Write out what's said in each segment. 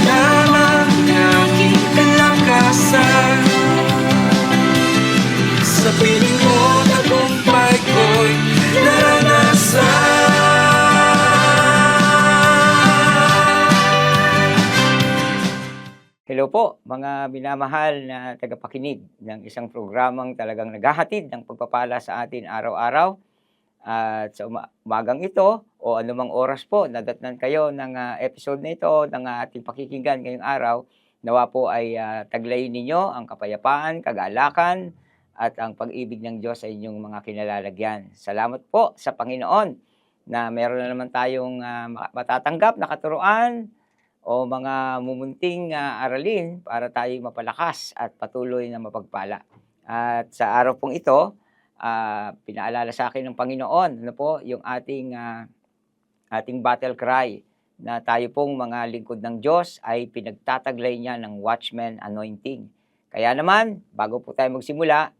lamang aking kalakasan. Sa piling mo, tagumpay ko'y naranasan. Hello po, mga minamahal na tagapakinig ng isang programang talagang naghahatid ng pagpapala sa atin araw-araw. At sa umagang ito o anumang oras po nadatnan kayo ng episode na ito ng ating pakikinggan ngayong araw, nawa po ay taglayin ninyo ang kapayapaan, kagalakan at ang pag-ibig ng Diyos sa inyong mga kinalalagyan. Salamat po sa Panginoon na meron na naman tayong matatanggap na katuruan o mga mumunting aralin para tayo mapalakas at patuloy na mapagpala. At sa araw pong ito, pinaalala sa akin ng Panginoon, ano po, yung ating battle cry na tayo pong mga lingkod ng Diyos ay pinagtataglay niya ng watchman anointing. Kaya naman, bago po tayo magsimula,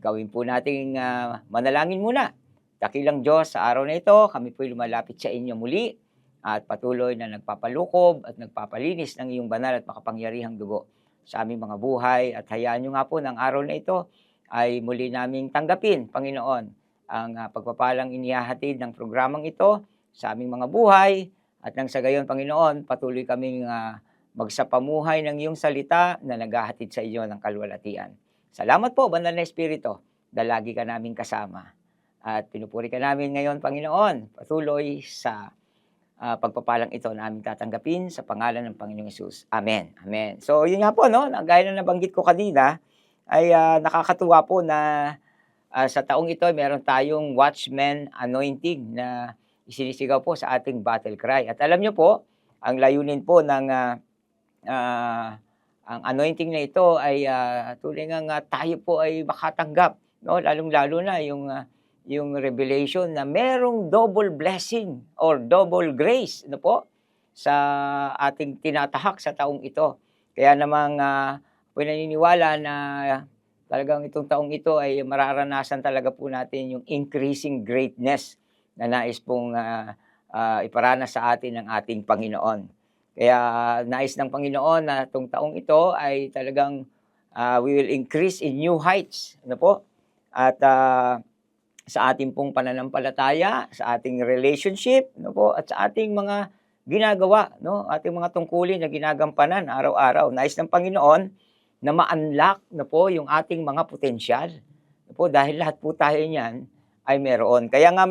gawin po nating manalangin muna. Dakilang Diyos, sa araw na ito, kami po'y lumalapit sa inyo muli at patuloy na nagpapalukob at nagpapalinis ng iyong banal at makapangyarihang dugo sa aming mga buhay. At hayaan nyo nga po ng araw na ito ay muli naming tanggapin, Panginoon, ang pagpapalang inihahatid ng programang ito sa aming mga buhay. At nang sa gayon, Panginoon, patuloy kaming magsapamuhay ng iyong salita na naghahatid sa iyo ng kalwalatian. Salamat po, Banal na Espiritu, na lagi ka namin kasama. At pinupuri ka namin ngayon, Panginoon, patuloy sa pagpapalang ito na aming tatanggapin sa pangalan ng Panginoong Hesus. Amen. Amen. So, yun nga po, no? Gaya na nabanggit ko kanina, ay nakakatuwa po na sa taong ito meron tayong watchman anointing na isinisigaw po sa ating battle cry. At alam nyo po, ang layunin po ng ang anointing na ito ay tunay nga tayo po ay makatanggap, no? Lalong-lalo na yung revelation na merong double blessing or double grace, ano po, sa ating tinatahak sa taong ito. Kaya namang naniniwala na talagang itong taong ito ay mararanasan talaga po natin yung increasing greatness na nais pong iparanas sa atin ng ating Panginoon. Kaya nais ng Panginoon na itong taong ito ay talagang we will increase in new heights, ano po? At sa ating pong pananampalataya, sa ating relationship, no po, at sa ating mga ginagawa, no, ating mga tungkulin na ginagampanan araw-araw. Nais ng Panginoon na ma-unlock na po yung ating mga potensyal. No po, dahil lahat po tayo niyan ay meron. Kaya nga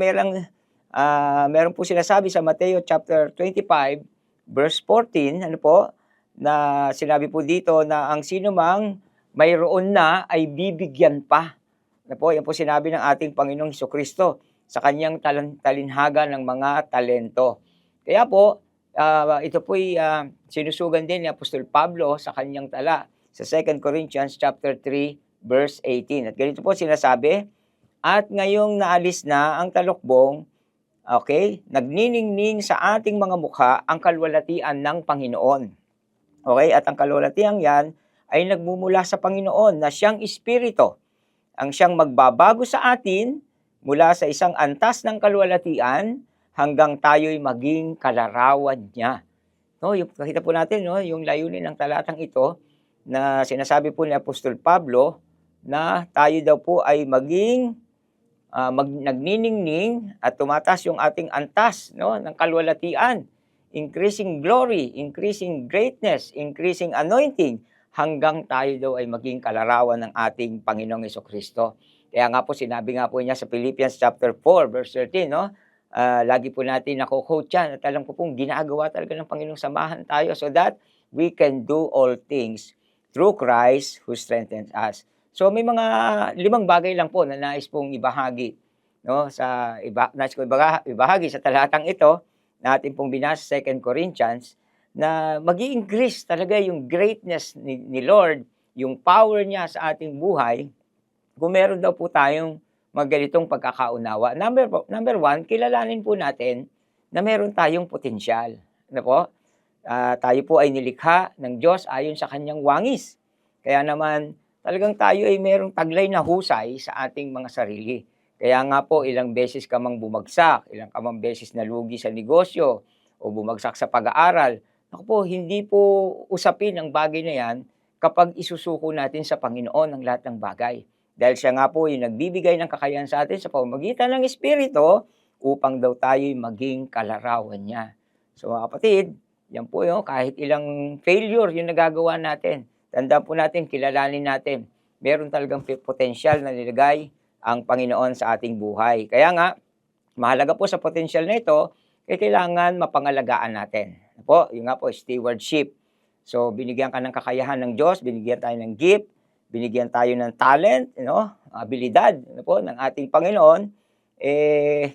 meron po sinasabi sa Mateo chapter 25, verse 14, ano po, na sinabi po dito na ang sinumang mayroon na ay bibigyan pa. Na po, yan po sinabi ng ating Panginoong Hesukristo sa kanyang talinhaga ng mga talento. Kaya po, ito po'y sinusugan din ni Apostol Pablo sa kanyang tala sa 2 Corinthians chapter 3, verse 18. At ganito po sinasabi, at ngayong naalis na ang talukbong, okay, nagniningning sa ating mga mukha ang kalwalatian ng Panginoon. Okay, at ang kalwalatian yan ay nagmumula sa Panginoon na siyang Espiritu, ang siyang magbabago sa atin mula sa isang antas ng kalwalatian hanggang tayo'y maging kalarawan niya. No, yung nakita po natin, no, yung layunin ng talatang ito na sinasabi po ni Apostol Pablo na tayo daw po ay maging nagniningning at tumataas yung ating antas, no, ng kalwalatian, increasing glory, increasing greatness, increasing anointing, hanggang tayo daw ay maging kalarawan ng ating Panginoong Hesukristo. Kaya nga po, sinabi nga po niya sa Philippians chapter 4, verse 13, no? Lagi po natin nako-quote yan at alam ko pong ginagawa talaga ng Panginoong samahan tayo so that we can do all things through Christ who strengthens us. So may mga 5 bagay lang po na nais pong ibahagi, no? Nais ko ibahagi sa talatang ito na ating pong binasa sa 2 Corinthians, na mag-i-increase talaga yung greatness ni Lord, yung power niya sa ating buhay, kung meron daw po tayong ganitong pagkakaunawa. Number one, kilalanin po natin na meron tayong potensyal. Ano po? Tayo po ay nilikha ng Diyos ayon sa kanyang wangis. Kaya naman, talagang tayo ay merong taglay na husay sa ating mga sarili. Kaya nga po, ilang beses ka mang bumagsak, ilang ka mang beses nalugi sa negosyo, o bumagsak sa pag-aaral, Ako po, hindi po usapin ang bagay na yan kapag isusuko natin sa Panginoon ang lahat ng bagay. Dahil siya nga po yung nagbibigay ng kakayahan sa atin sa pamamagitan ng Espiritu upang daw tayo'y maging kalarawan niya. So mga kapatid, yan po yun, kahit ilang failure yung nagagawa natin. Tandaan po natin, kilalanin natin, meron talagang potensyal na nilagay ang Panginoon sa ating buhay. Kaya nga, mahalaga po sa potensyal na ito, kailangan mapangalagaan natin. Po, yun nga po, stewardship. So, binigyan ka ng kakayahan ng Diyos, binigyan tayo ng gift, binigyan tayo ng talent, abilidad po, ng ating Panginoon,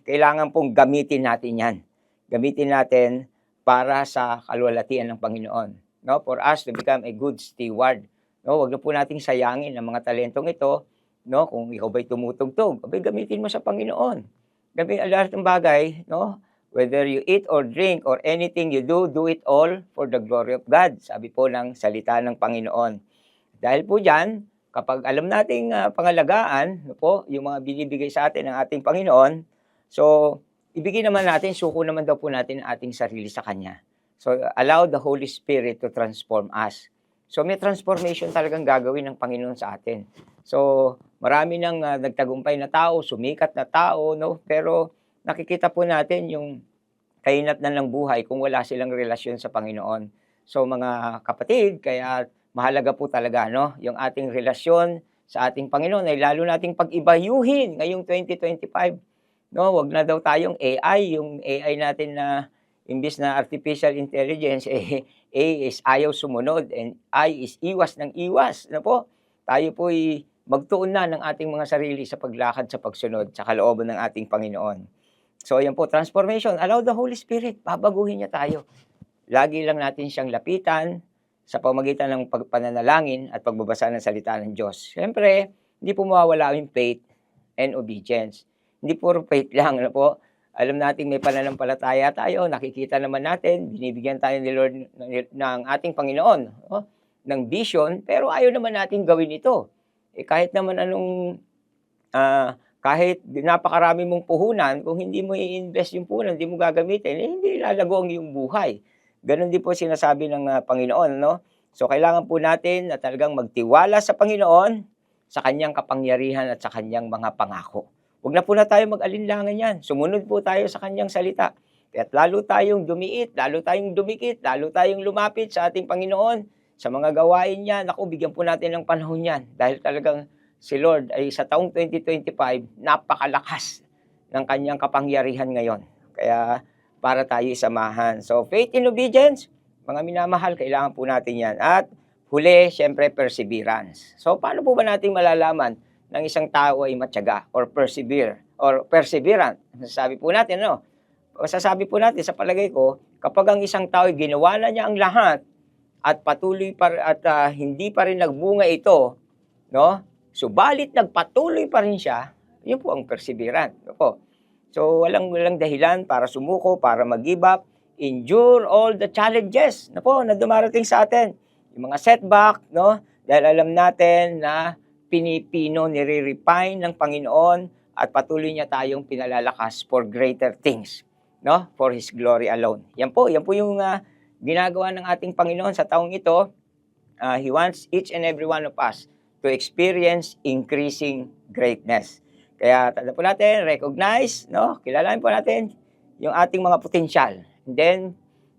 kailangan pong gamitin natin yan. Gamitin natin para sa kalwalatian ng Panginoon. No? For us to become a good steward. No? Huwag na po nating sayangin ang mga talentong ito. No? Kung ikaw ba'y tumutugtog, gamitin mo sa Panginoon. Gamitin ang lahat ng bagay, no? Whether you eat or drink or anything you do, do it all for the glory of God. Sabi po ng salita ng Panginoon. Dahil po dyan, kapag alam nating pangalagaan, po, yung mga binibigay sa atin ng ating Panginoon, so, ibigay naman natin, suko naman daw po natin ang ating sarili sa Kanya. So, allow the Holy Spirit to transform us. So, may transformation talagang gagawin ng Panginoon sa atin. So, marami nang nagtagumpay na tao, sumikat na tao, no? Pero, nakikita po natin yung kahinat na ng buhay kung wala silang relasyon sa Panginoon. So mga kapatid, kaya mahalaga po talaga yung ating relasyon sa ating Panginoon ay lalo nating pag-ibayuhin ngayong 2025. No, wag na daw tayong AI, yung AI natin na imbis na artificial intelligence, A is ayaw sumunod and I is iwas ng iwas. Po? Tayo po'y magtuon na ng ating mga sarili sa paglakad sa pagsunod sa kalooban ng ating Panginoon. So, yan po, transformation. Allow the Holy Spirit, babaguhin niya tayo. Lagi lang natin siyang lapitan sa pamamagitan ng pananalangin at pagbabasa ng salita ng Diyos. Siyempre, hindi po mawawala yung faith and obedience. Hindi puro faith lang, po. Alam natin may pananampalataya tayo, nakikita naman natin, binibigyan tayo ni Lord ng ating Panginoon, ng vision, pero ayaw naman natin gawin ito. Kahit naman anong kahit napakarami mong puhunan, kung hindi mo i-invest yung puhunan, hindi mo gagamitin, hindi lalago ang iyong buhay. Ganon din po sinasabi ng Panginoon, no? So, kailangan po natin na talagang magtiwala sa Panginoon, sa Kanyang kapangyarihan at sa Kanyang mga pangako. Huwag na po na tayo mag-alinlangan yan. Sumunod po tayo sa Kanyang salita. Kaya't lalo tayong dumiit, lalo tayong dumikit, lalo tayong lumapit sa ating Panginoon, sa mga gawain niya. Naku, bigyan po natin ng panahon yan. Dahil talagang si Lord ay sa taong 2025, napakalakas ng Kanyang kapangyarihan ngayon. Kaya para tayo samahan. So, faith in obedience, mga minamahal, kailangan po natin yan. At huli, syempre, perseverance. So, paano po ba natin malalaman ng isang tao ay matyaga or persevere or perseverant? Masasabi po natin, masasabi po natin sa palagay ko, kapag ang isang tao ay ginawa na niya ang lahat at patuloy hindi pa rin nagbunga ito, no? Subalit nagpatuloy pa rin siya, yun po ang perseverant. Po. So walang dahilan para sumuko, para mag-give up, endure all the challenges na dumarating sa atin. Yung mga setback, dahil alam natin na pinipino, nire-refine ng Panginoon at patuloy niya tayong pinalalakas for greater things, for His glory alone. Yan po yung ginagawa ng ating Panginoon sa taong ito. He wants each and every one of us to experience increasing greatness. Kaya tanda po natin, recognize, kilalanin po natin yung ating mga potensyal. And then,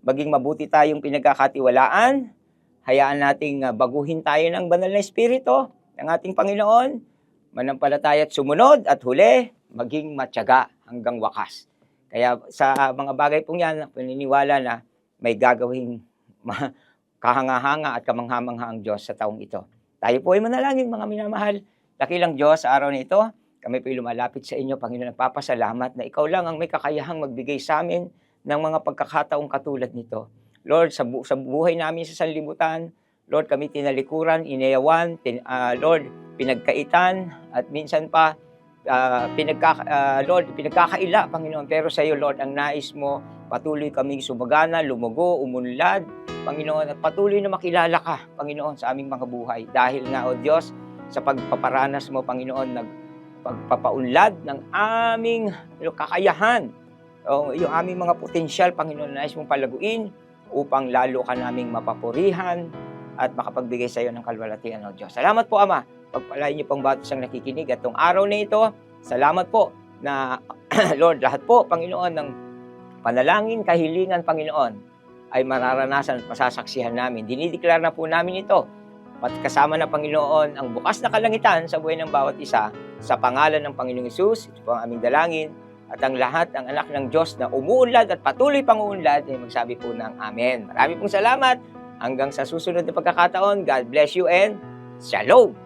maging mabuti tayong pinagkakatiwalaan, hayaan nating baguhin tayo ng banal na Espiritu ng ating Panginoon, manampalataya at sumunod, at huli, maging matyaga hanggang wakas. Kaya sa mga bagay pong yan, paniniwala na may gagawing kahanga-hanga at kamangha-mangha ang Diyos sa taong ito. Tayo po ay manalangin, mga minamahal. Dakilang Diyos, sa araw na ito, kami po ay lumalapit sa inyo, Panginoon, nagpapasalamat na ikaw lang ang may kakayahang magbigay sa amin ng mga pagkakataong katulad nito. Lord, sa buhay namin sa sanlibutan, Lord, kami tinalikuran, inayawan, Lord, pinagkaitan, at minsan pa, Lord, pinagkakaila, Panginoon. Pero sa iyo, Lord, ang nais mo, patuloy kaming sumagana, lumugo, umunlad, Panginoon, at patuloy na makilala ka, Panginoon, sa aming mga buhay. Dahil nga, O Diyos, sa pagpaparanas mo, Panginoon, pagpapaunlad ng aming kakayahan, yung aming mga potensyal, Panginoon, nais mong palaguin upang lalo ka naming mapapurihan at makapagbigay sa iyo ng kalwalatian, O Diyos. Salamat po, Ama. Pagpalain niyo pong bawat isang nakikinig at itong araw na ito. Salamat po na, Lord, lahat po, Panginoon, ng panalangin, kahilingan, Panginoon, ay mararanasan at masasaksihan namin. Dinideklara na po namin ito. At kasama na, Panginoon, ang bukas na kalangitan sa buhay ng bawat isa sa pangalan ng Panginoong Hesus. Ito po ang aming dalangin. At ang lahat ng anak ng Diyos na umuunlad at patuloy pang uunlad ay magsabi po ng Amen. Marami pong salamat. Hanggang sa susunod na pagkakataon, God bless you and Shalom!